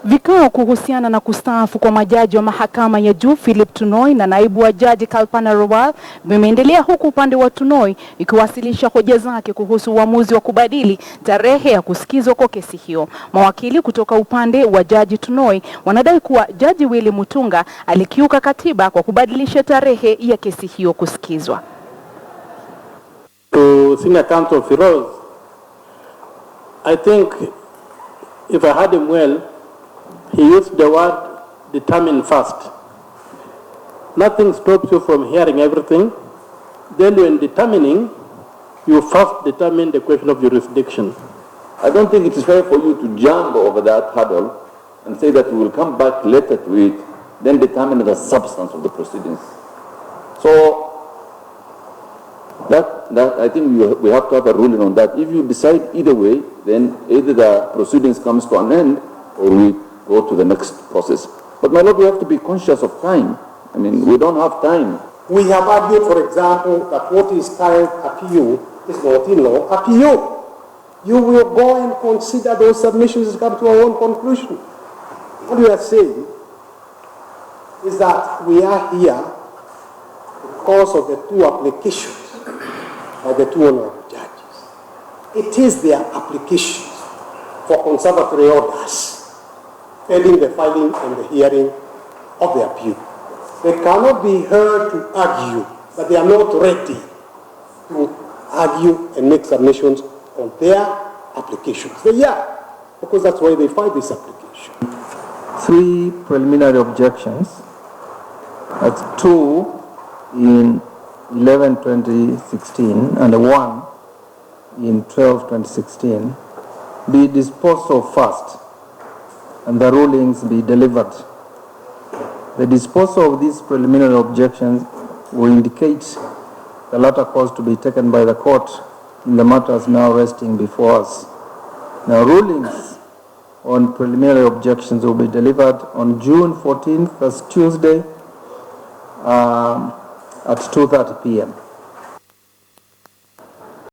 Vikao kuhusiana na kustaafu kwa majaji wa mahakama ya juu Philip Tunoi na naibu wa jaji Kalpana Rawal vimeendelea, huku upande wa Tunoi ikiwasilisha hoja zake kuhusu uamuzi wa kubadili tarehe ya kusikizwa kwa kesi hiyo. Mawakili kutoka upande wa jaji Tunoi wanadai kuwa jaji Willy Mutunga alikiuka katiba kwa kubadilisha tarehe ya kesi hiyo kusikizwa. To senior counsel Firoz, I think if I heard him well, he used the word determine first. Nothing stops you from hearing everything. Then when determining, you first determine the question of jurisdiction. I don't think it is fair for you to jump over that hurdle and say that we will come back later to it, then determine the substance of the proceedings. So that I think we have to have a ruling on that. If you decide either way, then either the proceedings comes to an end or we go to the next process. But my lord, we have to be conscious of time. I mean, we don't have time. We have argued, for example, that what is called appeal is not in law appeal. You will go and consider those submissions and come to our own conclusion. What we are saying is that we are here because of the two applications by the two honorable judges. It is their applications for conservatory orders, pending the filing and the hearing of the appeal. They cannot be heard to argue, but they are not ready to argue and make submissions on their applications. They are, because that's why they filed this application. 3 preliminary objections. That's 2 in 11/2016 and 1 in 12/2016 be disposed of first and the rulings be delivered. The disposal of these preliminary objections will indicate the latter course to be taken by the court in the matters now resting before us. Now, rulings on preliminary objections will be delivered on June 14th, that's Tuesday, at 2:30 p.m.